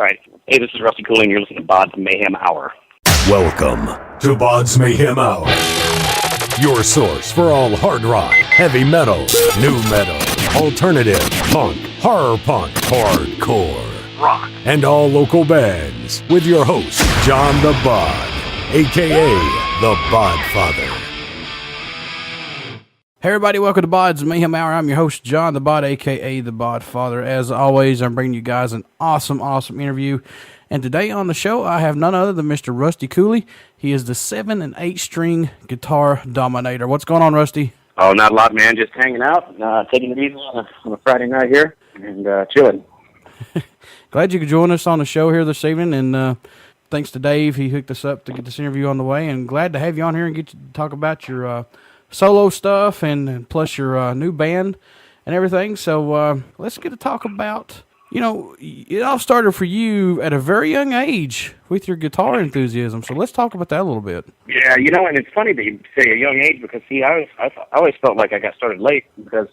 All right. Hey, this is Rusty Cooley, and you're listening to BODS Mayhem Hour. Welcome to BODS Mayhem Hour, your source for all hard rock, heavy metal, new metal, alternative, punk, horror punk, hardcore, rock, and all local bands, with your host, John the Bod, a.k.a. the Bodfather. Hey everybody, welcome to BODS Mayhem Hour. I'm your host, John the Bod, a.k.a. the Bodfather. As always, I'm bringing you guys an awesome interview. And today on the show, I have none other than Mr. Rusty Cooley. He is the 7 and 8 string guitar dominator. What's going on, Rusty? Oh, not a lot, man. Just hanging out, taking it easy on a Friday night here, and chilling. Glad you could join us on the show here this evening. And thanks to Dave, he hooked us up to get this interview on the way. And glad to have you on here and get you to talk about your solo stuff and plus your new band and everything. So let's get to talk about, it all started for you at a very young age with your guitar enthusiasm. So let's talk about that a little bit. Yeah, and it's funny that you say a young age because, I always felt like I got started late because,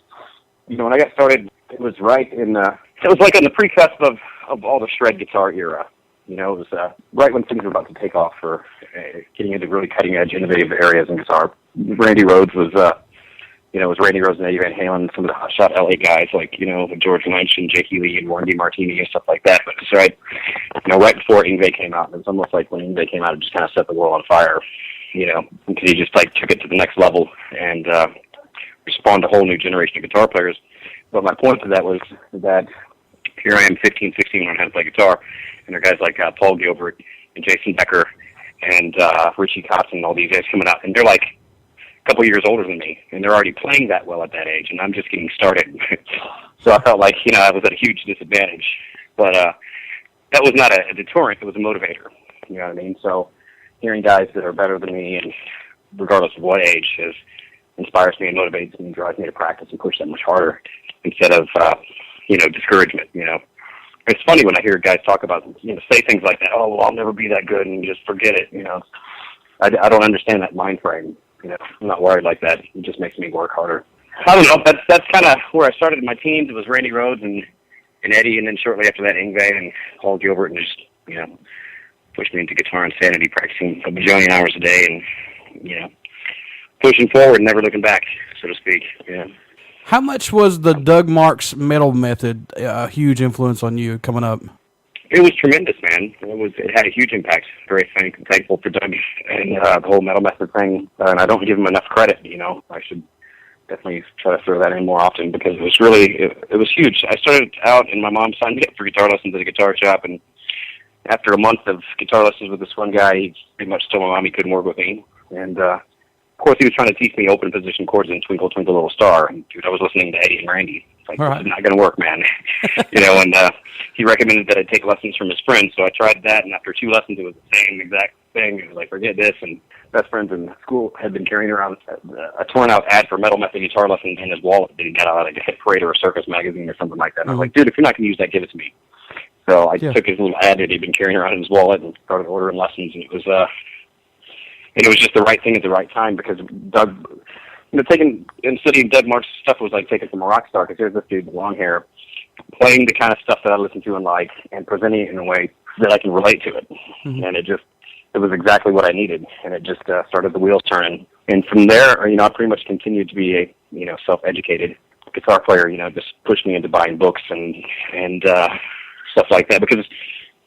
when I got started, it was right in it was like on the pre-cusp of all the shred guitar era. It was right when things were about to take off for getting into really cutting-edge, innovative areas in guitar. Randy Rhoads was Randy Rhoads and Eddie Van Halen, some of the hotshot LA guys like, George Lynch and Jake Healy and Warren DeMartini and stuff like that. But it's right, right before Yngwie came out. It was almost like when Yngwie came out, it just kind of set the world on fire, because he just took it to the next level and spawned a whole new generation of guitar players. But my point to that was that here I am 15, 16 when I had to play guitar, and there are guys like Paul Gilbert and Jason Becker and Richie Kotzen and all these guys coming out, and they're like a couple years older than me, and they're already playing that well at that age, and I'm just getting started. So I felt like, I was at a huge disadvantage. But that was not a deterrent, it was a motivator. You know what I mean? So hearing guys that are better than me, and regardless of what age, inspires me and motivates me and drives me to practice and push that much harder instead of, discouragement, It's funny when I hear guys talk about, say things like that, oh, well, I'll never be that good and just forget it, I don't understand that mind frame. I'm not worried like that. It just makes me work harder. I don't know. That's kind of where I started in my teens. It was Randy Rhoads and Eddie, and then shortly after that, Yngwie and Paul Gilbert, and just, pushed me into guitar insanity, practicing a bajillion hours a day and, pushing forward and never looking back, so to speak, How much was the Doug Marks metal method a huge influence on you coming up? It was tremendous, man. It had a huge impact. Very thankful for Doug and the whole metal method thing. And I don't give him enough credit, I should definitely try to throw that in more often because it was really, it was huge. I started out and my mom signed me up for guitar lessons at a guitar shop, and after a month of guitar lessons with this one guy, he pretty much told my mom he couldn't work with me. And of course, he was trying to teach me open position chords in Twinkle, Twinkle, Little Star. And, dude, I was listening to Eddie and Randy. It's like, This is not going to work, man. And he recommended that I take lessons from his friends. So I tried that, and after 2 lessons, it was the same exact thing. It was like, forget this. And best friends in school had been carrying around a torn-out ad for Metal Method guitar lessons in his wallet that he got out of like a Hit Parade or a Circus magazine or something like that. And I was like, dude, if you're not going to use that, give it to me. So I took his little ad that he'd been carrying around in his wallet and started ordering lessons, and it was just the right thing at the right time because Doug, taking and studying Doug Marks' stuff was like taking from a rock star because here's this dude with long hair playing the kind of stuff that I listen to and like and presenting it in a way that I can relate to it. Mm-hmm. And it was exactly what I needed. And it just started the wheels turning. And from there, I pretty much continued to be a, self-educated guitar player, just pushed me into buying books and stuff like that because,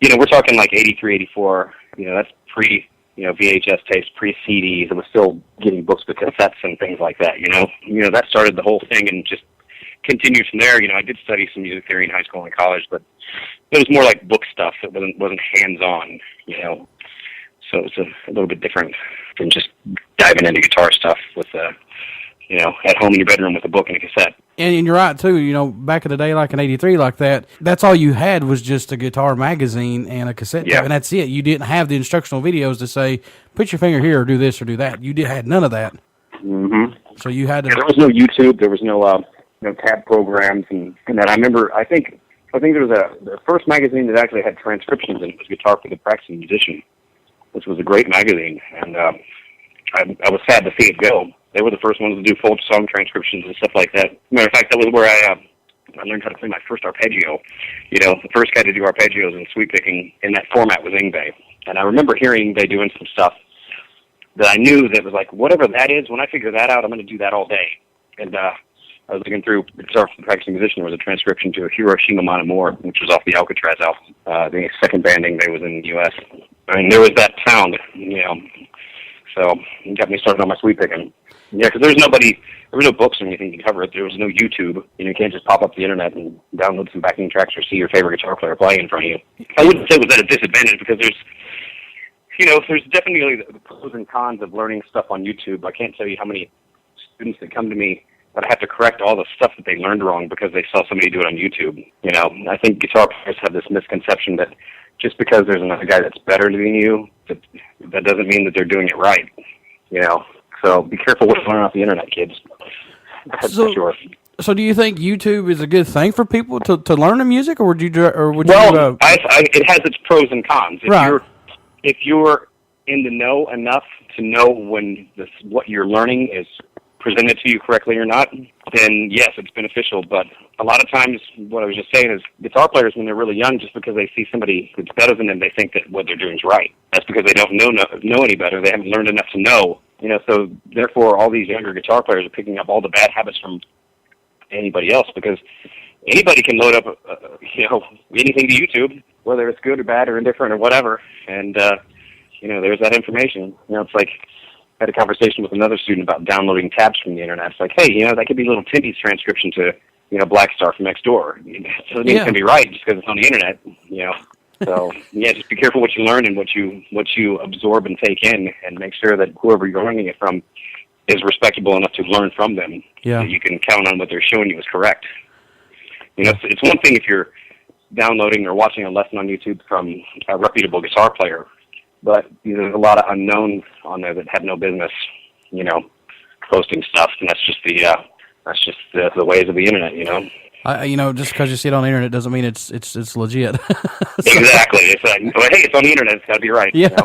we're talking like 83, 84, that's pre, VHS tapes, pre-CDs. It was still getting books with cassettes and things like that, That started the whole thing and just continued from there. I did study some music theory in high school and college, but it was more like book stuff. It wasn't hands-on, So it's a little bit different than just diving into guitar stuff with, at home in your bedroom with a book and a cassette. And you're right, too. Back in the day, like in 83, like that, that's all you had was just a guitar magazine and a cassette tape, and that's it. You didn't have the instructional videos to say, put your finger here or do this or do that. You had none of that. Mm-hmm. So you had to... Yeah, there was no YouTube. There was no tab programs and that. I remember, I think there was the first magazine that actually had transcriptions in it was Guitar for the Practicing Musician, which was a great magazine, and I was sad to see it go. They were the first ones to do full song transcriptions and stuff like that. Matter of fact, that was where I I learned how to play my first arpeggio. The first guy to do arpeggios and sweep picking in that format was Yngwie. And I remember hearing Yngwie doing some stuff that I knew that was like, whatever that is, when I figure that out, I'm going to do that all day. And I was looking through Guitar for the Practicing Musician. There was a transcription to Hiroshima Mon Amour, which was off the Alcatraz album. The second band Yngwie was in the U.S. I mean, there was that sound, So it got me started on my sweep picking. Yeah, because there was no books or anything to cover it. There was no YouTube. You can't just pop up the internet and download some backing tracks or see your favorite guitar player play in front of you. I wouldn't say it was at a disadvantage because there's definitely the pros and cons of learning stuff on YouTube. I can't tell you how many students that come to me that I have to correct all the stuff that they learned wrong because they saw somebody do it on YouTube. I think guitar players have this misconception that just because there's another guy that's better than you, that doesn't mean that they're doing it right. So be careful what you learn off the internet, kids. That's for sure. So do you think YouTube is a good thing for people to learn the music, or would you? It has its pros and cons. If you're in the know enough to know when what you're learning is presented to you correctly or not, then yes, it's beneficial. But a lot of times, what I was just saying is, guitar players, when they're really young, just because they see somebody that's better than them, they think that what they're doing is right. That's because they don't know any better. They haven't learned enough to know. So therefore, all these younger guitar players are picking up all the bad habits from anybody else, because anybody can load up, anything to YouTube, whether it's good or bad or indifferent or whatever, and there's that information. It's like, I had a conversation with another student about downloading tabs from the internet. It's like, hey, that could be little Timmy's transcription to, Black Star from next door. It doesn't mean it's going to be right just because it's on the internet, So, just be careful what you learn and what you absorb and take in, and make sure that whoever you're learning it from is respectable enough to learn from them. Yeah. So you can count on what they're showing you is correct. It's one thing if you're downloading or watching a lesson on YouTube from a reputable guitar player, but there's a lot of unknowns on there that have no business, posting stuff, and that's just the ways of the internet, Just because you see it on the internet doesn't mean it's legit. Exactly. It's like, hey, it's on the internet. It's got to be right. Yeah.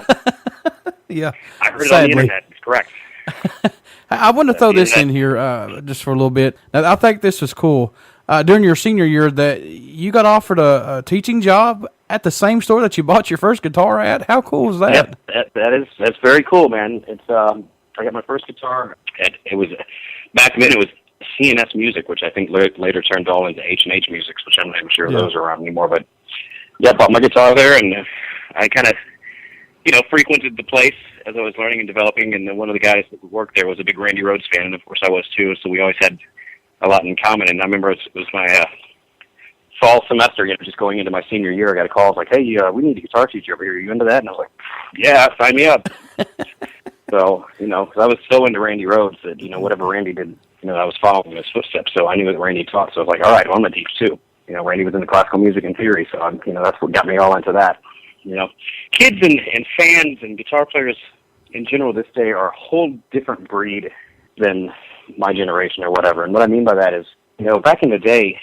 Yeah. I heard it on the internet. It's correct. I want to throw this in here just for a little bit. Now, I think this is cool. During your senior year, that you got offered a teaching job at the same store that you bought your first guitar at. How cool is that? Yep, that's very cool, man. It's I got my first guitar. Back then it was CNS Music, which I think later turned all into H&H Musics, which I'm not even sure those are around anymore. But yeah, I bought my guitar there, and I kind of frequented the place as I was learning and developing. And then one of the guys that worked there was a big Randy Rhoads fan, and of course I was too. So we always had a lot in common. And I remember it was my fall semester, just going into my senior year. I got a call. I was like, hey, we need a guitar teacher over here. Are you into that? And I was like, yeah, sign me up. So, because I was so into Randy Rhoads that, whatever Randy did, I was following in his footsteps. So I knew that Randy taught. So I was like, all right, well, I'm going to teach too. Randy was into classical music and theory. So, that's what got me all into that. Kids and fans and guitar players in general this day are a whole different breed than my generation or whatever. And what I mean by that is, back in the day,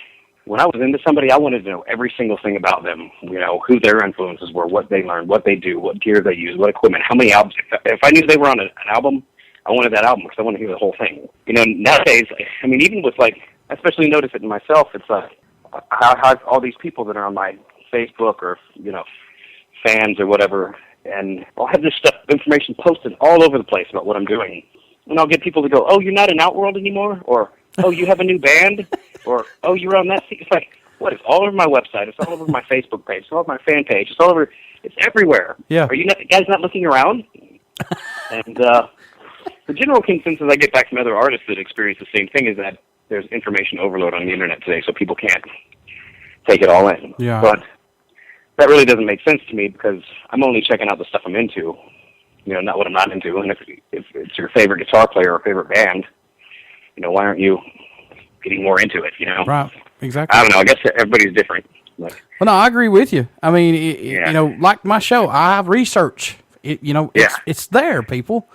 when I was into somebody, I wanted to know every single thing about them, who their influences were, what they learned, what they do, what gear they use, what equipment, how many albums. If I knew they were on an album, I wanted that album because I wanted to hear the whole thing. Nowadays, even with I especially notice it in myself, it's how all these people that are on my Facebook or, fans or whatever, and I'll have this information posted all over the place about what I'm doing. And I'll get people to go, oh, you're not in Outworld anymore? Or, oh, you have a new band? Or, oh, you're on that. It's like, what? It's all over my website. It's all over my Facebook page. It's all over my fan page. It's all over. It's everywhere. Yeah. Are you guys not looking around? And the general consensus I get back from other artists that experience the same thing is that there's information overload on the internet today, so people can't take it all in. Yeah. But that really doesn't make sense to me because I'm only checking out the stuff I'm into, not what I'm not into. And if it's your favorite guitar player or favorite band, why aren't you getting more into it, Right, exactly. I don't know. I guess everybody's different. Well, no, I agree with you. I mean, like my show, I research. It's there, people.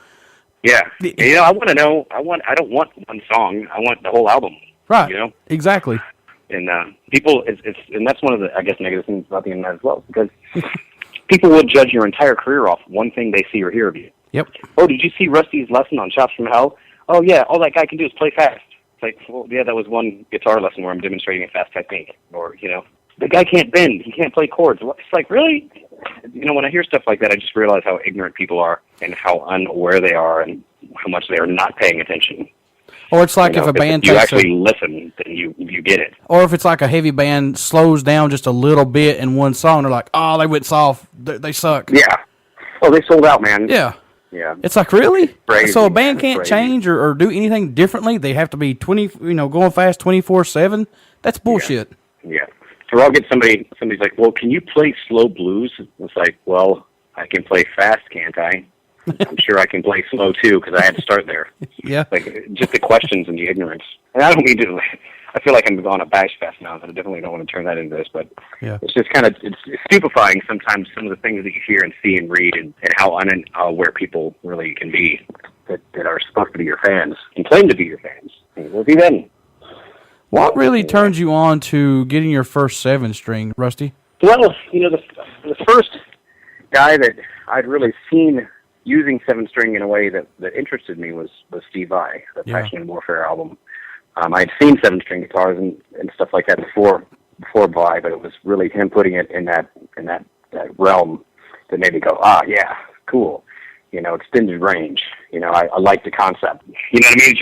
Yeah. I want to know. I don't want one song. I want the whole album. Right. Exactly. And people, and that's one of the, I guess, negative things about the internet as well, because people will judge your entire career off one thing they see or hear of you. Yep. Oh, did you see Rusty's lesson on Chops from Hell? Oh, yeah, all that guy can do is play fast. It's like, well, yeah, that was one guitar lesson where I'm demonstrating a fast technique. Or, the guy can't bend. He can't play chords. It's like, really? When I hear stuff like that, I just realize how ignorant people are and how unaware they are and how much they are not paying attention. Or it's like if a band you actually listen, then you get it. Or if it's like a heavy band slows down just a little bit in one song, they're like, oh, they went soft. They suck. Yeah. Oh, they sold out, man. Yeah. Yeah. It's like, really? Crazy, so a band can't change or do anything differently? They have to be going fast 24/7? That's bullshit. Yeah. Or I'll get somebody's like, well, can you play slow blues? It's like, well, I can play fast, can't I? I'm sure I can play slow too because I had to start there. Yeah. Like just the questions and the ignorance. And I don't mean to. I feel like I'm on a bash fest now, but I definitely don't want to turn that into this. But it's just kind of it's stupefying sometimes some of the things that you hear and see and read and how unaware people really can be that are supposed to be your fans and claim to be your fans. We'll be then. What really turned you on to getting your first 7-string, Rusty? Well, the first guy that I'd really seen using 7-string in a way that interested me was Steve Vai, the Passion and Warfare album. I'd seen 7-string guitars and stuff like that before Vai, but it was really him putting it in that realm that made me go, yeah, cool. Extended range. I like the concept. You know what I mean?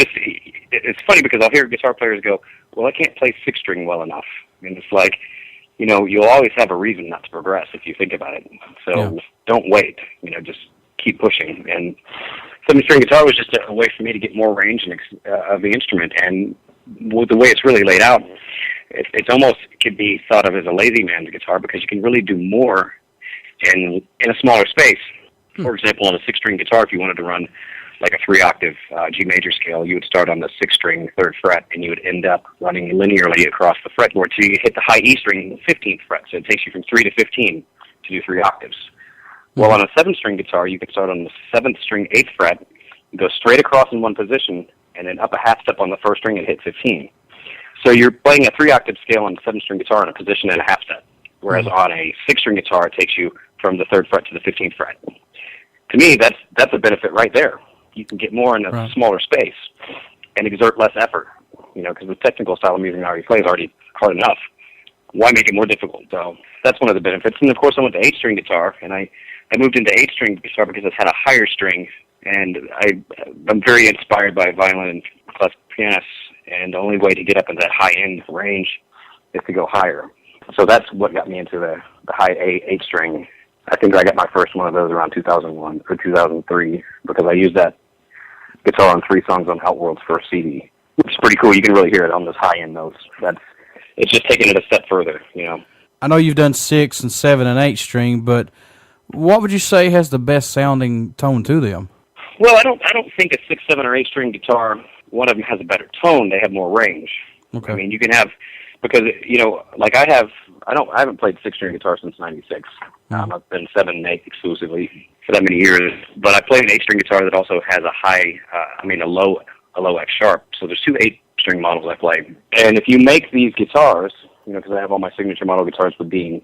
It's funny because I'll hear guitar players go, well, I can't play 6-string well enough. And it's like, you'll always have a reason not to progress if you think about it. So don't wait. Just keep pushing. And 7-string guitar was just a way for me to get more range of the instrument. And with the way it's really laid out, it's almost could be thought of as a lazy man's guitar because you can really do more in a smaller space. For example, on a 6-string guitar, if you wanted to run like a 3-octave G major scale, you would start on the 6-string 3rd fret, and you would end up running linearly across the fretboard. So you hit the high E string 15th fret, so it takes you from 3 to 15 to do 3 octaves. Well, on a 7-string guitar, you could start on the 7th string 8th fret, go straight across in one position, and then up a half step on the 1st string and hit 15. So you're playing a 3-octave scale on a 7-string guitar in a position and a half step, whereas on a 6-string guitar, it takes you from the 3rd fret to the 15th fret. To me, that's a benefit right there. You can get more in a smaller space and exert less effort, because the technical style of music I already play is already hard enough. Why make it more difficult? So that's one of the benefits. And, of course, I went to 8-string guitar, and I moved into 8-string guitar because it had a higher string, and I'm very inspired by violin and classical pianists, and the only way to get up into that high-end range is to go higher. So that's what got me into the high 8-string. I think I got my first one of those around 2001 or 2003 because I used that guitar on 3 songs on Outworld's first CD, which is pretty cool. You can really hear it on those high-end notes. It's just taking it a step further, I know you've done 6 and 7 and 8-string, but what would you say has the best sounding tone to them? Well, I don't think a 6, 7, or 8-string guitar, one of them has a better tone. They have more range. Okay. I mean, you can have, because, like I haven't played 6-string guitar since 96. I've been 7 and 8 exclusively for that many years. But I play an 8-string guitar that also has a low F sharp. So there's 2 8-string models I play. And if you make these guitars, because I have all my signature model guitars with Dean,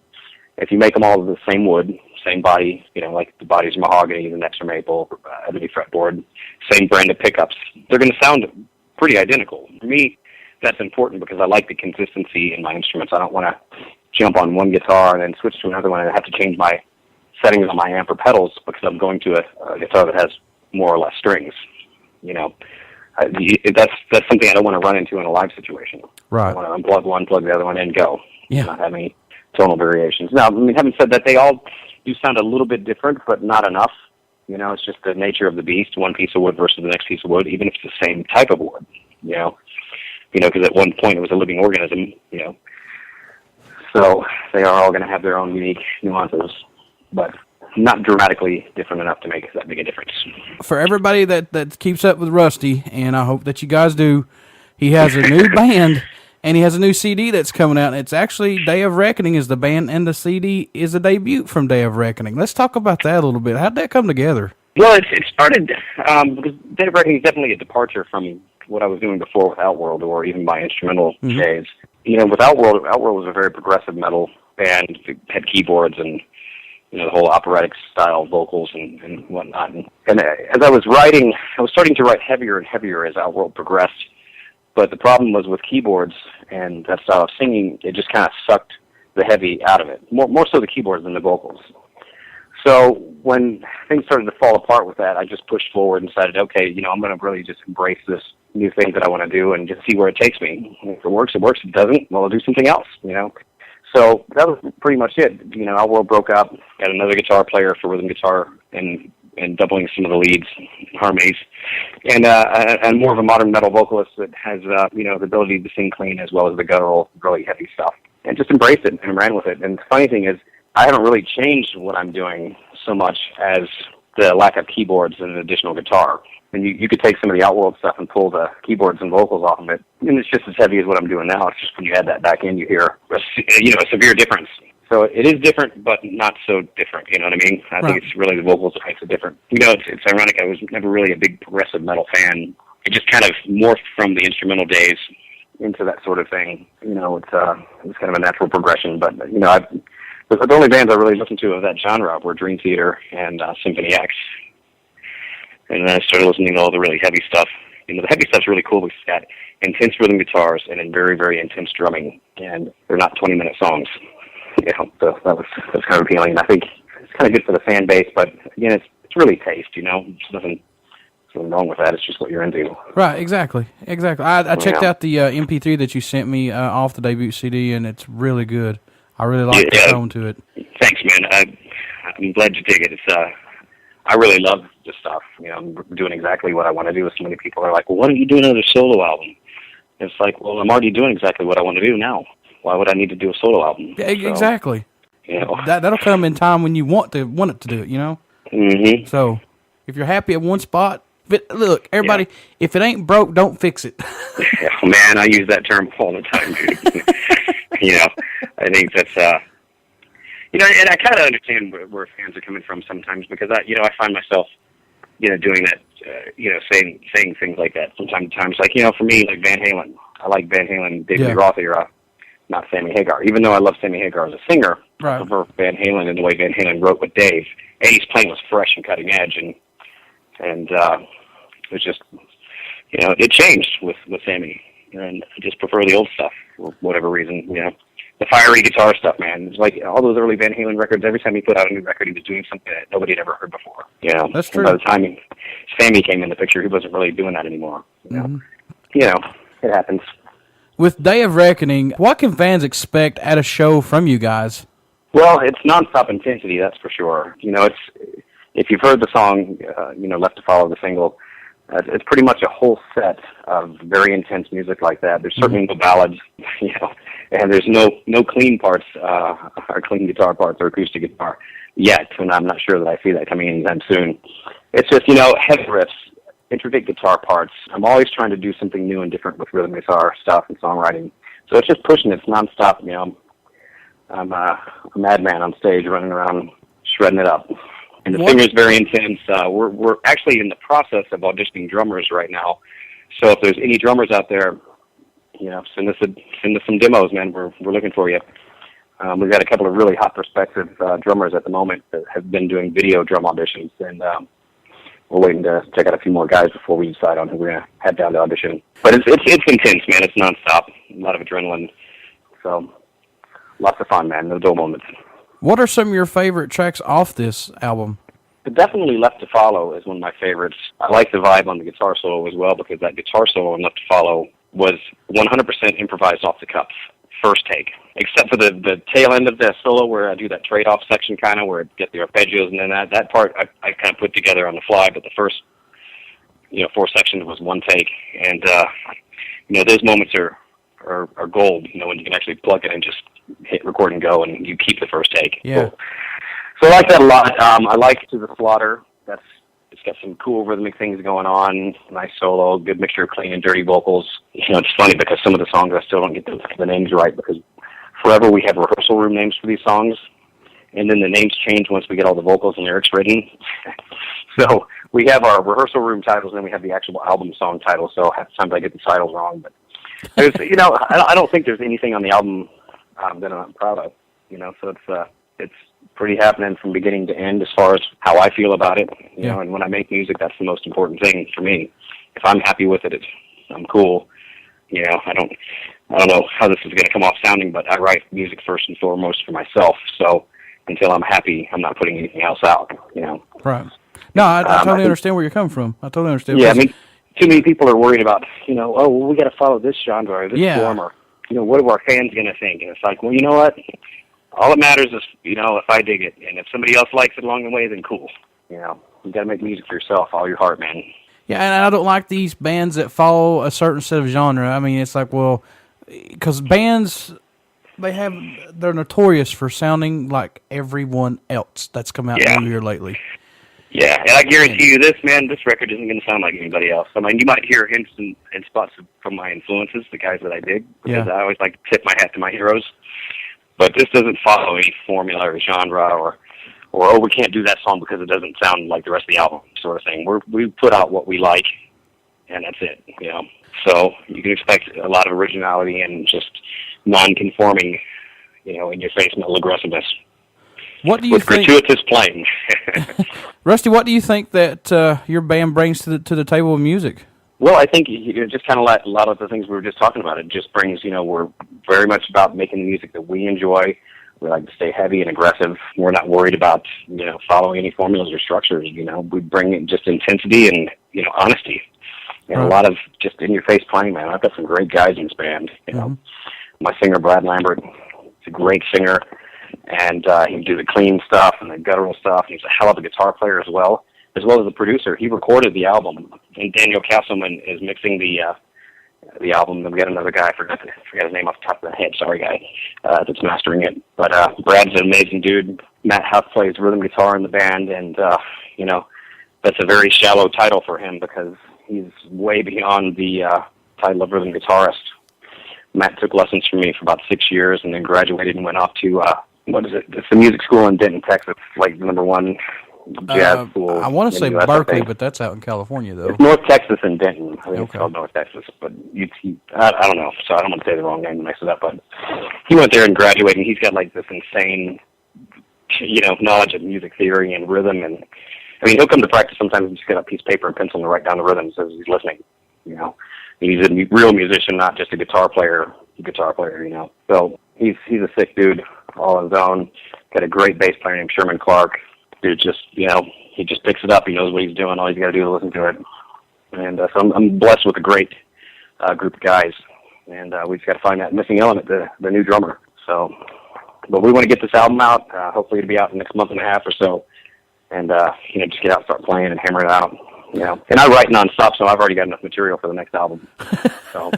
if you make them all of the same wood, same body, like the body's mahogany, the necks are maple, ebony fretboard, same brand of pickups, they're going to sound pretty identical. For me, that's important because I like the consistency in my instruments. I don't want to jump on one guitar and then switch to another one and have to change my settings on my amp or pedals because I'm going to a guitar that has more or less strings. That's something I don't want to run into in a live situation. Right. I want to unplug one, plug the other one, and go. Yeah. Not have any tonal variations. Now, having said that, they all do sound a little bit different, but not enough. It's just the nature of the beast, one piece of wood versus the next piece of wood, even if it's the same type of wood, because at one point it was a living organism, So they are all going to have their own unique nuances, but not dramatically different enough to make that big a difference. For everybody that keeps up with Rusty, and I hope that you guys do, he has a new band, and he has a new CD that's coming out. It's actually Day of Reckoning is the band, and the CD is a debut from Day of Reckoning. Let's talk about that a little bit. How'd that come together? Well, it started because Day of Reckoning is definitely a departure from what I was doing before with Outworld or even my instrumental days. With Outworld was a very progressive metal band. It had keyboards and the whole operatic style vocals and whatnot. And as I was writing, I was starting to write heavier and heavier as Outworld progressed. But the problem was with keyboards and that style of singing, it just kind of sucked the heavy out of it. More so the keyboards than the vocals. So when things started to fall apart with that, I just pushed forward and decided, okay, I'm going to really just embrace this new thing that I want to do and just see where it takes me. If it works, it works. If it doesn't, well, I'll do something else, So that was pretty much it. Our world broke up, got another guitar player for rhythm guitar and doubling some of the leads, harmonies, and more of a modern metal vocalist that has, the ability to sing clean as well as the guttural, really heavy stuff. And just embraced it and ran with it. And the funny thing is, I haven't really changed what I'm doing so much as the lack of keyboards and an additional guitar. And you could take some of the Outworld stuff and pull the keyboards and vocals off of it, and it's just as heavy as what I'm doing now. It's just when you add that back in, you hear a severe difference. So it is different, but not so different. You know what I mean? I think it's really the vocals that makes it different. It's ironic. I was never really a big progressive metal fan. It just kind of morphed from the instrumental days into that sort of thing. It's kind of a natural progression. But the only bands I really listened to of that genre were Dream Theater and Symphony X. And then I started listening to all the really heavy stuff. The heavy stuff's really cool because it's got intense rhythm guitars and then very, very intense drumming. And they're not 20-minute songs. So that's kind of appealing. And I think it's kind of good for the fan base, but again, it's really taste, There's nothing wrong with that. It's just what you're into. Right, exactly. I checked out the MP3 that you sent me off the debut CD, and it's really good. I really like the tone to it. Thanks, man. I'm glad you dig it. It's I really love this stuff. I'm doing exactly what I want to do. So many people are like, well, why don't you do another solo album? And it's like, well, I'm already doing exactly what I want to do now. Why would I need to do a solo album? Yeah, exactly. That'll come in time when you want it to do it, Mm-hmm. So if you're happy at one spot, look, everybody, if it ain't broke, don't fix it. Man, I use that term all the time, dude. I think that's, and I kind of understand where fans are coming from sometimes because I find myself, doing that, saying things like that from time to time. It's like, for me, like Van Halen, I like Van Halen, David Roth era, not Sammy Hagar. Even though I love Sammy Hagar as a singer, I prefer Van Halen and the way Van Halen wrote with Dave. Eddie's playing was fresh and cutting edge, and it was just, it changed with Sammy, and I just prefer the old stuff for whatever reason, The fiery guitar stuff, man. It's like all those early Van Halen records, every time he put out a new record, he was doing something that nobody had ever heard before. That's true. And by the time Sammy came in the picture, he wasn't really doing that anymore. It happens. With Day of Reckoning, what can fans expect at a show from you guys? Well, it's nonstop intensity, that's for sure. If you've heard the song, Left to Follow, the single, it's pretty much a whole set of very intense music like that. There's certainly no ballads, and there's no clean parts, or clean guitar parts or acoustic guitar yet, and I'm not sure that I see that coming anytime soon. It's just, heavy riffs, intricate guitar parts. I'm always trying to do something new and different with rhythm guitar stuff and songwriting. So it's just pushing it. It's nonstop, I'm a madman on stage running around shredding it up. And the singer's very intense. We're actually in the process of auditioning drummers right now. So if there's any drummers out there, send us some demos, man. We're looking for you. We've got a couple of really hot prospective drummers at the moment that have been doing video drum auditions, and we're waiting to check out a few more guys before we decide on who we're gonna head down to audition. But it's intense, man. It's nonstop. A lot of adrenaline. So lots of fun, man. No dull moments. What are some of your favorite tracks off this album? But definitely Left to Follow is one of my favorites. I like the vibe on the guitar solo as well because that guitar solo on Left to Follow was 100% improvised off the cuff, first take. Except for the tail end of the solo where I do that trade-off section kind of where I get the arpeggios and then that part I kind of put together on the fly. But the first, 4 sections was one take. And, those moments are gold, when you can actually plug it and just hit record and go and you keep the first take. Yeah. Cool. So I like that a lot. I like To the Slaughter. It's got some cool rhythmic things going on, nice solo, good mixture of clean and dirty vocals. It's funny because some of the songs I still don't get the names right because forever we have rehearsal room names for these songs, and then the names change once we get all the vocals and lyrics written. So we have our rehearsal room titles and then we have the actual album song title, so half the times I get the titles wrong. But there's, I don't think there's anything on the album that I'm proud of, so it's pretty happening from beginning to end as far as how I feel about it, and when I make music, that's the most important thing for me. If I'm happy with it, I'm cool. You know, I don't know how this is going to come off sounding, but I write music first and foremost for myself. So until I'm happy, I'm not putting anything else out. You know. Right. No, I totally understand where you're coming from. I totally understand. Yeah, I mean, too many people are worried about, you know, oh, well, we got to follow this genre or this form, or, you know, what are our fans going to think? And it's like, well, you know what? All that matters is, you know, if I dig it, and if somebody else likes it along the way, then cool. You know, you got to make music for yourself, all your heart, man. Yeah, and I don't like these bands that follow a certain set of genre. I mean, it's like, well, because bands, they're notorious for sounding like everyone else that's come out new here lately. Yeah, and I guarantee you this, man, this record isn't going to sound like anybody else. I mean, you might hear hints and spots from my influences, the guys that I dig, because I always like to tip my hat to my heroes. But this doesn't follow any formula or genre or oh, we can't do that song because it doesn't sound like the rest of the album sort of thing. We put out what we like, and that's it, you know. So you can expect a lot of originality and just non-conforming, you know, in-your-face metal aggressiveness. What do you think? Gratuitous playing. Rusty, what do you think that your band brings to the table of music? Well, I think just kind of like a lot of the things we were just talking about. It just brings, you know, we're very much about making the music that we enjoy. We like to stay heavy and aggressive. We're not worried about, you know, following any formulas or structures. You know, we bring in just intensity and, you know, honesty. And a lot of just in-your-face playing, man. I've got some great guys in this band. You know, my singer, Brad Lambert, he's a great singer. And he can do the clean stuff and the guttural stuff. He's a hell of a guitar player as well as the producer. He recorded the album, and Daniel Castleman is mixing the album. Then we got another guy, I forgot his name off the top of the head, sorry guy, that's mastering it. But Brad's an amazing dude. Matt Huff plays rhythm guitar in the band, and, you know, that's a very shallow title for him because he's way beyond the title of rhythm guitarist. Matt took lessons from me for about 6 years and then graduated and went off to, it's a music school in Denton, Texas, like the #1 jazz school. I want to say Berkeley, but that's out in California, though. It's North Texas and Denton. I think it's called North Texas, but I don't know, so I don't want to say the wrong name and mix it up, but he went there and graduated, and he's got like this insane, you know, knowledge of music theory and rhythm, and I mean, he'll come to practice sometimes and just get a piece of paper and pencil and write down the rhythms as he's listening, you know. He's a real musician, not just a guitar player, you know. So he's a sick dude all on his own. Got a great bass player named Sherman Clark. Dude just, you know, he just picks it up. He knows what he's doing. All he's got to do is listen to it. And so I'm blessed with a great group of guys. And we just got to find that missing element, the new drummer. So, but we want to get this album out. Hopefully it'll be out in the next month and a half or so. And, you know, just get out and start playing and hammer it out. You know, and I write nonstop, so I've already got enough material for the next album. So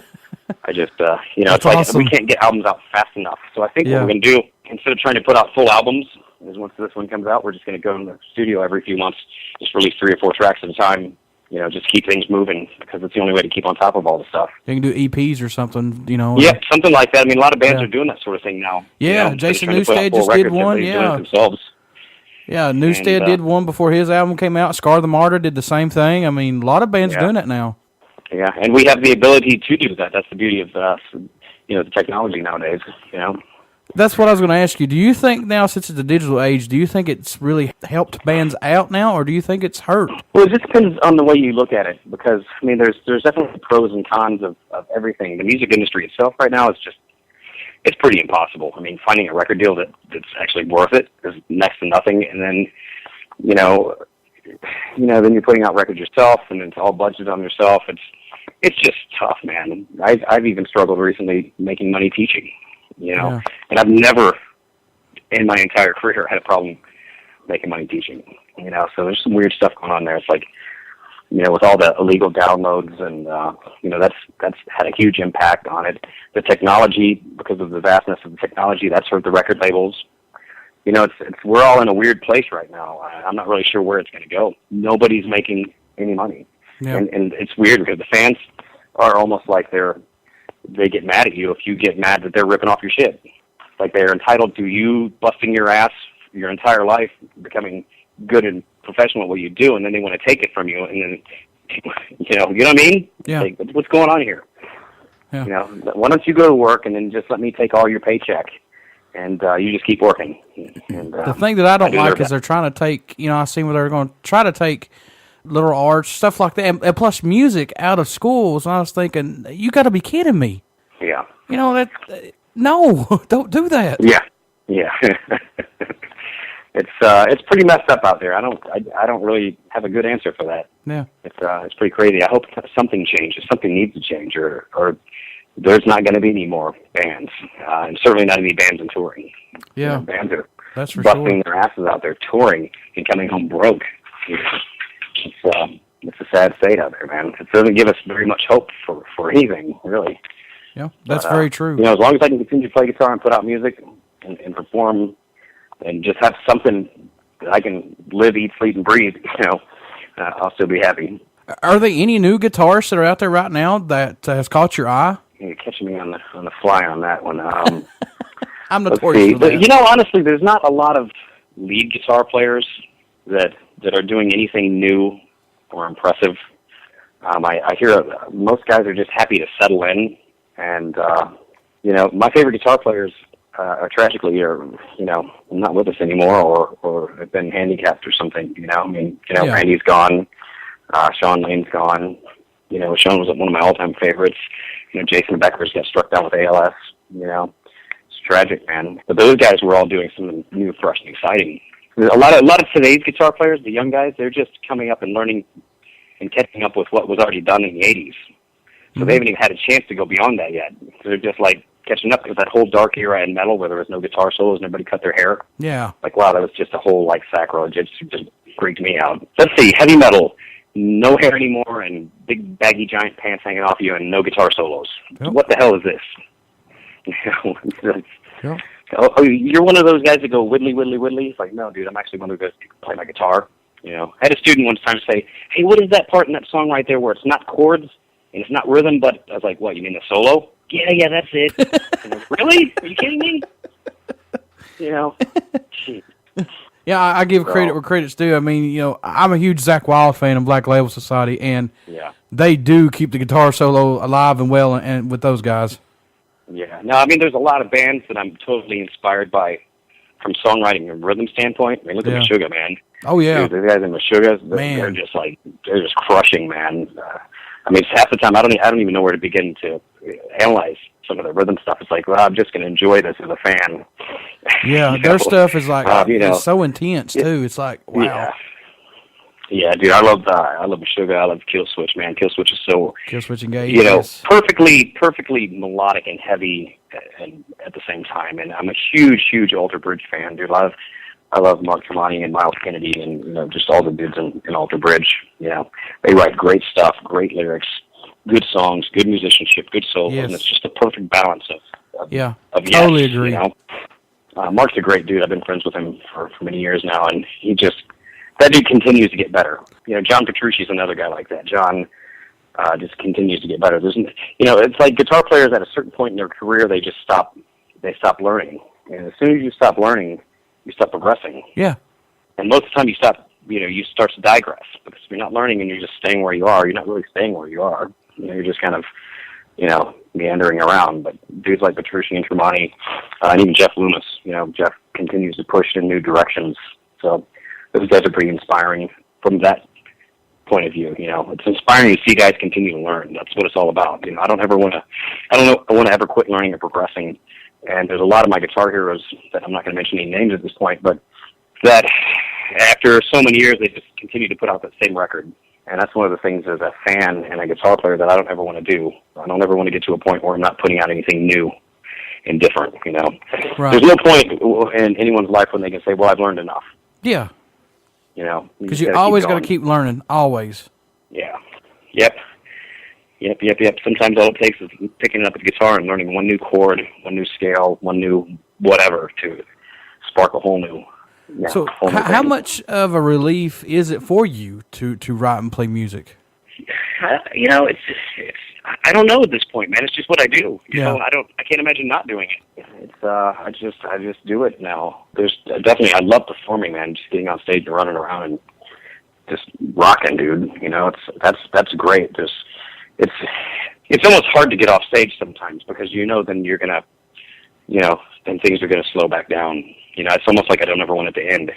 I just, you know, it's like we can't get albums out fast enough. So I think what we're going to do, instead of trying to put out full albums, is once this one comes out, we're just going to go in the studio every few months, just release 3 or 4 tracks at a time, you know, just keep things moving, because it's the only way to keep on top of all the stuff. You can do EPs or something, you know. Yeah, something like that. I mean, a lot of bands are doing that sort of thing now. Yeah, you know, Jason Newsted just did one, themselves. Yeah, Newsted did one before his album came out. Scar the Martyr did the same thing. I mean, a lot of bands doing that now. Yeah, and we have the ability to do that. That's the beauty of, you know, the technology nowadays, you know. That's what I was going to ask you. Do you think now, since it's a digital age, do you think it's really helped bands out now, or do you think it's hurt? Well, it just depends on the way you look at it, because, I mean, there's definitely pros and cons of everything. The music industry itself right now is just, it's pretty impossible. I mean, finding a record deal that's actually worth it is next to nothing. And then, you know, then you're putting out records yourself, and it's all budgeted on yourself. It's just tough, man. I've even struggled recently making money teaching, you know, and I've never in my entire career had a problem making money teaching, you know. So there's some weird stuff going on there. It's like, you know, with all the illegal downloads, and you know, that's had a huge impact on it. The technology, because of the vastness of the technology, that's hurt the record labels. You know, we're all in a weird place right now. I'm not really sure where it's going to go. Nobody's making any money, and it's weird because the fans are almost like they get mad at you if you get mad that they're ripping off your shit. Like they're entitled to you busting your ass your entire life, becoming good and professional at what you do, and then they want to take it from you, and then, you know what I mean? Yeah. Like, what's going on here? Yeah. You know, why don't you go to work and then just let me take all your paycheck, and you just keep working. And, the thing that I don't like is they're trying to take, you know, I see where they're going to try to take liberal arts, stuff like that, and plus music out of schools. And I was thinking, you got to be kidding me. Yeah. You know, no, don't do that. Yeah. Yeah. It's pretty messed up out there. I don't really have a good answer for that. Yeah. It's pretty crazy. I hope something changes. Something needs to change, or there's not going to be any more bands, and certainly not any bands in touring. Yeah. You know, bands are That's for busting sure. their asses out there touring and coming home broke. You know, it's a sad state out there, man. It doesn't give us very much hope for anything, really. Yeah, that's very true. You know, as long as I can continue to play guitar and put out music and perform and just have something that I can live, eat, sleep, and breathe, you know, I'll still be happy. Are there any new guitarists that are out there right now that has caught your eye? You're catching me on the fly on that one. I'm Let's notorious see. for that. You know, honestly, there's not a lot of lead guitar players that are doing anything new or impressive. I hear most guys are just happy to settle in, and you know, my favorite guitar players tragically are, you know, not with us anymore, or have been handicapped or something. You know, I mean, you know, Yeah. Randy's gone, Sean Lane's gone. You know, Sean was one of my all-time favorites. You know, Jason Becker's got struck down with ALS. You know, it's tragic, man. But those guys were all doing something new, fresh, and exciting. A lot of today's guitar players, the young guys, they're just coming up and learning and catching up with what was already done in the 80s. So they haven't even had a chance to go beyond that yet. So they're just like catching up, because that whole dark era in metal where there was no guitar solos and everybody cut their hair. Yeah. Like, wow, that was just a whole like sacrilege. It just freaked me out. Let's see, heavy metal, no hair anymore and big baggy giant pants hanging off you and no guitar solos. Yep. What the hell is this? You know, Yep. oh, you're one of those guys that go whittly, whittly, whittly? It's like, no, dude, I'm actually one of those guys that play my guitar. You know, I had a student one time say, hey, what is that part in that song right there where it's not chords and it's not rhythm, but I was like, what, you mean the solo? Yeah, that's it. And I was, really? Are you kidding me? You know, geez. Yeah, I give credit where credit's due. I mean, you know, I'm a huge Zakk Wylde fan of Black Label Society, and Yeah. they do keep the guitar solo alive and well, and with those guys. Yeah. No, I mean, there's a lot of bands that I'm totally inspired by from songwriting and rhythm standpoint. I mean, look at Meshuggah, man. Oh, yeah. Dude, the guys in Meshuggah, they're just like, they're just crushing, man. I mean, half the time I don't even know where to begin to analyze some of the rhythm stuff. It's like, well, I'm just going to enjoy this as a fan. Yeah, their stuff is like, you know, it's so intense, too. It's like, wow. Yeah. Yeah, dude, I love Meshuggah. I love Killswitch, man. Killswitch is so, Killswitch Engage. you know, Yes. perfectly melodic and heavy, and at the same time. And I'm a huge Alter Bridge fan, dude. I love Mark Tremonti and Miles Kennedy, and, you know, just all the dudes in Alter Bridge. You know, they write great stuff, great lyrics, good songs, good musicianship, good solo, Yes. and it's just a perfect balance of Yeah, of totally yes, agree. You know? Mark's a great dude. I've been friends with him for many years now, and that dude continues to get better. You know, John Petrucci's another guy like that. John just continues to get better. You know, it's like guitar players at a certain point in their career, they stop learning. And as soon as you stop learning, you stop progressing. Yeah. And most of the time you start to digress, because if you're not learning and you're just staying where you are, you're not really staying where you are. You know, you're just kind of, you know, meandering around. But dudes like Petrucci and Tremonti, and even Jeff Loomis, you know, Jeff continues to push in new directions. So those guys are pretty inspiring from that point of view. You know, it's inspiring to see guys continue to learn. That's what it's all about. You know, I don't want to ever quit learning or progressing. And there's a lot of my guitar heroes that I'm not going to mention any names at this point, but that after so many years, they just continue to put out that same record. And that's one of the things as a fan and a guitar player that I don't ever want to do. I don't ever want to get to a point where I'm not putting out anything new and different, you know. Right. There's no point in anyone's life when they can say, well, I've learned enough. Yeah. You know. Because you always got to keep learning, always. Yeah. Yep. Sometimes all it takes is picking up the guitar and learning one new chord, one new scale, one new whatever to spark a whole new. Yeah, So how much of a relief is it for you to write and play music? You know, it's I don't know at this point, man. It's just what I do. You know, I can't imagine not doing it. It's I just do it now. There's definitely, I love performing, man. Just getting on stage and running around and just rocking, dude. You know, that's great. It's almost hard to get off stage sometimes, because you know then you're gonna, you know, then things are gonna slow back down. You know, it's almost like I don't ever want it to end.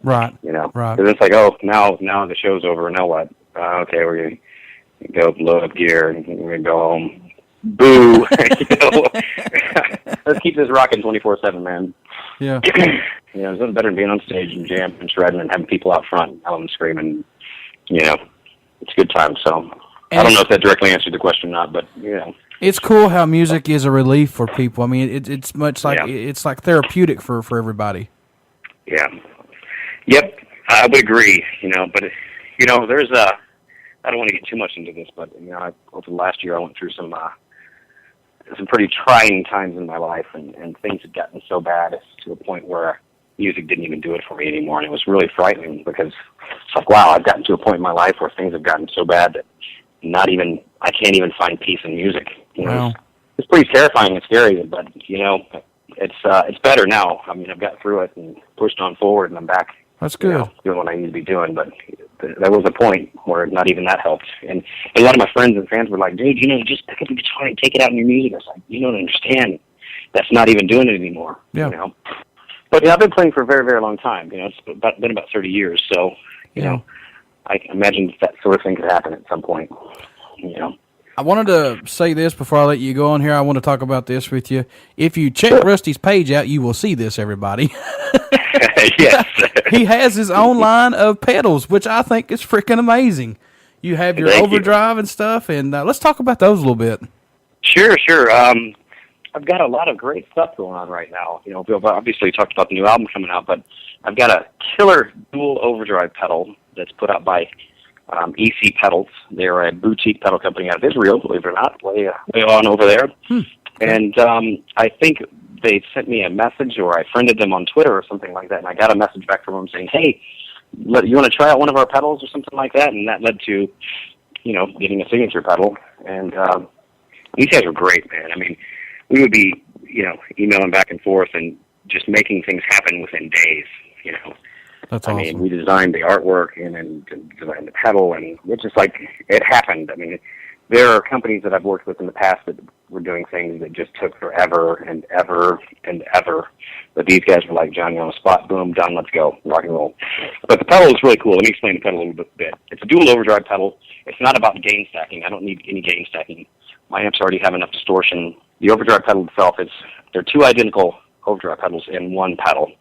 Right. You know, Right. because it's like, oh, now the show's over. Now what? Okay, we're gonna go load up gear and we're gonna go home. Boo! You know? Let's keep this rocking 24/7, man. Yeah. You know, there's nothing better than being on stage and jamming and shredding and having people out front yelling and screaming. You know, it's a good time. So I don't know if that directly answered the question or not, but you know. It's cool how music is a relief for people. I mean, it's much like it's like therapeutic for everybody. Yeah. Yep, I would agree. You know, but you know, there's I don't want to get too much into this, but you know, over the last year I went through some pretty trying times in my life, and things had gotten so bad to a point where music didn't even do it for me anymore, and it was really frightening because it's like, wow, I've gotten to a point in my life where things have gotten so bad that I can't even find peace in music. You know, Wow. it's pretty terrifying and scary, but you know, it's better now. I mean, I've got through it and pushed on forward, and I'm back. That's good. You know, doing what I need to be doing, but there was a point where not even that helped. And a lot of my friends and fans were like, dude, you know, just pick up the guitar and take it out in your music. I was like, you don't understand. That's not even doing it anymore. Yeah. You know? But yeah, I've been playing for a very, very long time. You know, it's been about 30 years. So, you know, I can imagine that sort of thing could happen at some point. You know. I wanted to say this before I let you go on here. I want to talk about this with you. If you check Rusty's page out, you will see this, everybody. Yes. He has his own line of pedals, which I think is freaking amazing. You have your overdrive and stuff, and let's talk about those a little bit. Sure. I've got a lot of great stuff going on right now. You know, Bill obviously talked about the new album coming out, but I've got a killer dual overdrive pedal that's put out by EC Pedals. They're a boutique pedal company out of Israel, believe it or not, way on over there. And I think they sent me a message, or I friended them on Twitter or something like that, and I got a message back from them saying, hey, you want to try out one of our pedals or something like that? And that led to, you know, getting a signature pedal. And these guys are great, man. I mean, we would be, you know, emailing back and forth and just making things happen within days, you know. That's awesome. I mean, we designed the artwork and then designed the pedal, and it's just like, it happened. I mean, there are companies that I've worked with in the past that were doing things that just took forever and ever and ever. But these guys were like, John, you're on the spot, boom, done, let's go, rock and roll. But the pedal is really cool. Let me explain the pedal a little bit. It's a dual overdrive pedal. It's not about gain stacking. I don't need any gain stacking. My amps already have enough distortion. The overdrive pedal itself they're two identical overdrive pedals in one pedal.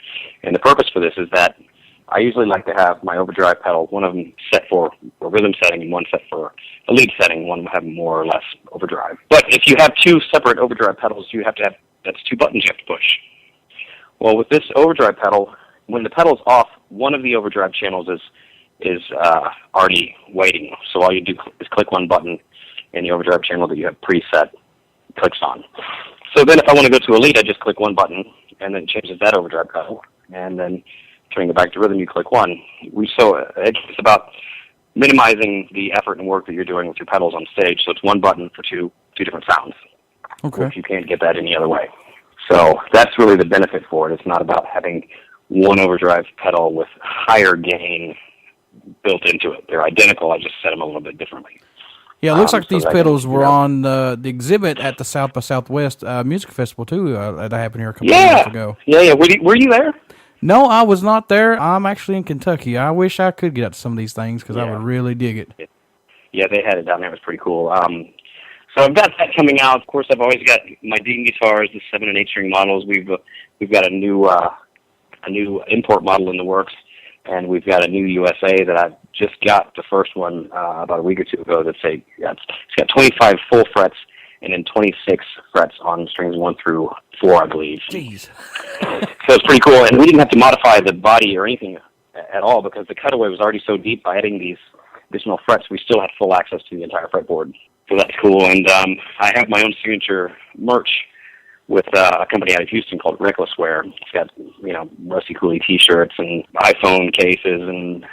And the purpose for this is that I usually like to have my overdrive pedal, one of them set for a rhythm setting and one set for a lead setting. One will have more or less overdrive. But if you have two separate overdrive pedals, that's two buttons you have to push. Well, with this overdrive pedal, when the pedal's off, one of the overdrive channels is already waiting. So all you do is click one button, and the overdrive channel that you have preset clicks on. So then if I want to go to a lead, I just click one button, and then it changes that overdrive pedal. And then turning it back to rhythm, you click one. So it's about minimizing the effort and work that you're doing with your pedals on stage. So it's one button for two different sounds. Okay. If you can't get that any other way. So that's really the benefit for it. It's not about having one overdrive pedal with higher gain built into it. They're identical. I just set them a little bit differently. Yeah, it looks like these pedals were on the exhibit at the South by Southwest Music Festival, too, that happened here a couple of months ago. Yeah. Were you there? No, I was not there. I'm actually in Kentucky. I wish I could get out to some of these things because I would really dig it. Yeah, they had it down there. It was pretty cool. So I've got that coming out. Of course, I've always got my Dean guitars, the 7 and 8 string models. We've got a new import model in the works, and we've got a new USA that I've just got the first one about a week or two ago. It's got 25 full frets and then 26 frets on strings 1 through 4, I believe. Jeez. So it's pretty cool, and we didn't have to modify the body or anything at all because the cutaway was already so deep. By adding these additional frets, we still had full access to the entire fretboard. So that's cool, and I have my own signature merch with a company out of Houston called Reckless Wear. It's got, Rusty Cooley T-shirts and iPhone cases and,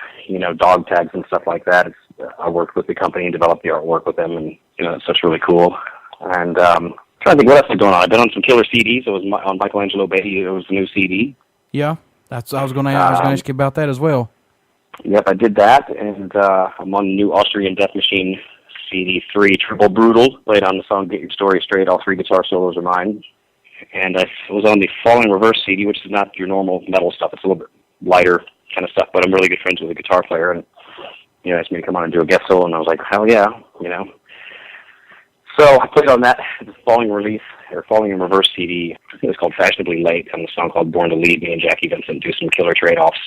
dog tags and stuff like that. I worked with the company and developed the artwork with them, and, that's really cool. And trying to think what else is going on. I've been on some killer CDs. It was on Michelangelo Beatty. It was a new CD. Yeah, I was going to ask you about that as well. Yep, I did that, and I'm on the new Austrian Death Machine CD3 Triple Brutal. Played on the song Get Your Story Straight. All 3 guitar solos are mine. And I was on the Falling Reverse CD, which is not your normal metal stuff. It's a little bit lighter. kind of stuff, but I'm really good friends with a guitar player, and asked me to come on and do a guest solo, and I was like, hell yeah, So I played on that Falling in Reverse CD. I think it was called Fashionably Late, on the song called Born to Lead. Me and Jackie Vincent do some killer trade-offs,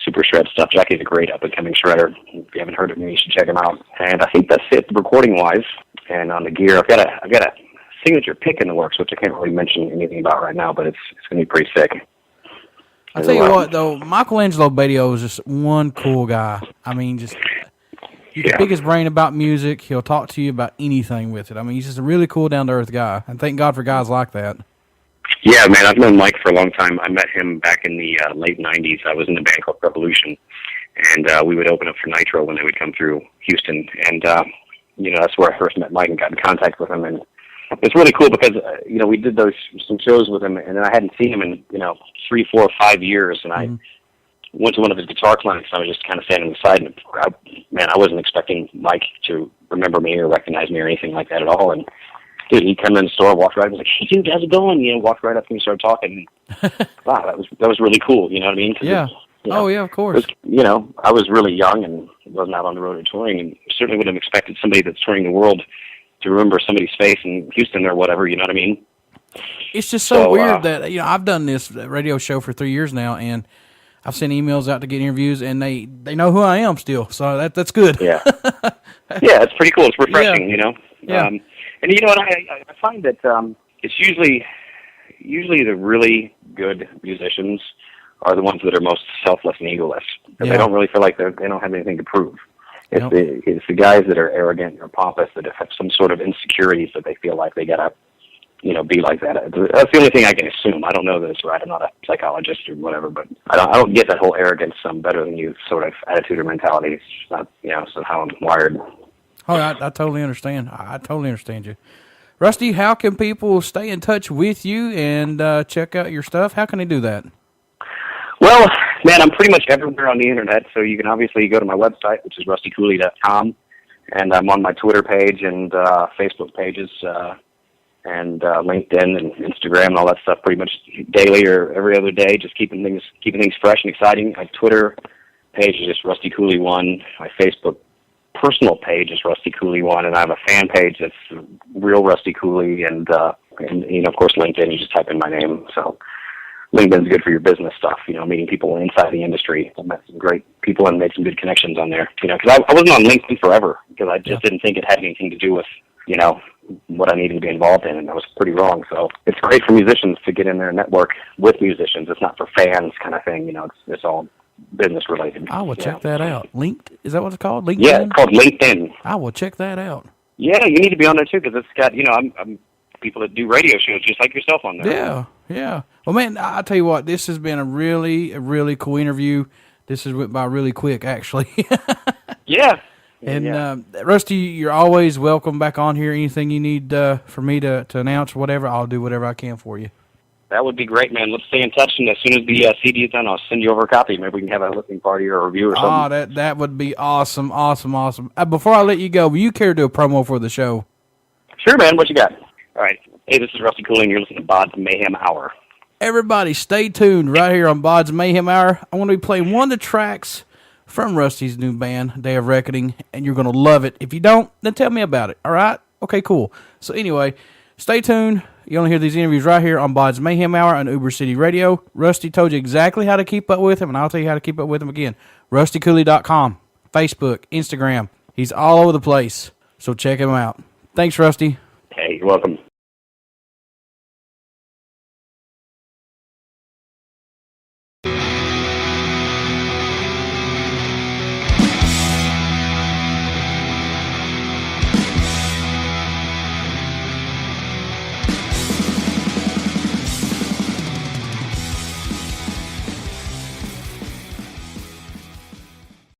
super shred stuff. Jackie's a great up-and-coming shredder. If you haven't heard of him, you should check him out. And I think that's it recording-wise. And on the gear, I've got a signature pick in the works, which I can't really mention anything about right now, but it's going to be pretty sick. I'll tell you what, though, Michelangelo Bedio is just one cool guy. I mean, just you can pick his brain about music. He'll talk to you about anything with it. I mean, he's just a really cool, down-to-earth guy, and thank God for guys like that. Yeah, man, I've known Mike for a long time. I met him back in the late 90s. I was in the band called Revolution, and we would open up for Nitro when they would come through Houston. And, that's where I first met Mike and got in contact with him. And it's really cool because, we did some shows with him, and then I hadn't seen him in, 3, 4, 5 years. And I went to one of his guitar clinics, and I was just kind of standing beside him. I wasn't expecting Mike to remember me or recognize me or anything like that at all. And dude, he came in the store, walked right up, and was like, "Hey, dude, how's it going?" Walked right up and we started talking. Wow, that was really cool. You know what I mean? Yeah. Oh yeah, of course. I was really young and wasn't out on the road or touring, and certainly wouldn't have expected somebody that's touring the world to remember somebody's face in Houston or whatever. You know what I mean? It's just so weird that I've done this radio show for 3 years now, and I've sent emails out to get interviews, and they know who I am still, so that's good. Yeah. Yeah, it's pretty cool. It's refreshing, Yeah. And you know what? I find that it's usually the really good musicians are the ones that are most selfless and egoless. Because they don't really feel like they don't have anything to prove. It's the guys that are arrogant or pompous that have some sort of insecurities that they feel like they gotta, be like that. That's the only thing I can assume. I don't know that it's right. I'm not a psychologist or whatever, but I don't get that whole arrogance, I'm better than you sort of attitude or mentality. It's not, it's not how I'm wired. Oh, I totally understand. I totally understand you. Rusty, how can people stay in touch with you and check out your stuff? How can they do that? Well, man, I'm pretty much everywhere on the internet, so you can obviously go to my website, which is rustycooley.com, and I'm on my Twitter page and Facebook pages and LinkedIn and Instagram and all that stuff pretty much daily or every other day, just keeping things fresh and exciting. My Twitter page is just Rusty Cooley 1. My Facebook personal page is Rusty Cooley 1, and I have a fan page that's Real Rusty Cooley, and of course, LinkedIn, you just type in my name. So LinkedIn's good for your business stuff, meeting people inside the industry. I met some great people and made some good connections on there, because I wasn't on LinkedIn forever because I just didn't think it had anything to do with, what I needed to be involved in, and I was pretty wrong. So it's great for musicians to get in there and network with musicians. It's not for fans kind of thing, it's all business related. I will check that out. Is that what it's called? LinkedIn? Yeah, it's called LinkedIn. I will check that out. Yeah, you need to be on there too, because it's got, I'm people that do radio shows just like yourself on there. Yeah. Well, man, I'll tell you what, this has been a really cool interview. This has went by really quick, actually. Yeah. And Rusty, you're always welcome back on here. Anything you need for me to announce, whatever, I'll do whatever I can for you. That would be great, man. Let's stay in touch, and as soon as the CD is done, I'll send you over a copy. Maybe we can have a listening party or a review or something. Oh, that would be awesome. Before I let you go, will you care to do a promo for the show? Sure, man. What you got? All right. Hey, this is Rusty Cooley, and you're listening to BODS Mayhem Hour. Everybody, stay tuned right here on BODS Mayhem Hour. I'm going to be playing one of the tracks from Rusty's new band, Day of Reckoning, and you're going to love it. If you don't, then tell me about it, all right? Okay, cool. So anyway, stay tuned. You're going to hear these interviews right here on BODS Mayhem Hour on Uber City Radio. Rusty told you exactly how to keep up with him, and I'll tell you how to keep up with him again. RustyCooley.com, Facebook, Instagram. He's all over the place, so check him out. Thanks, Rusty. Hey, you're welcome.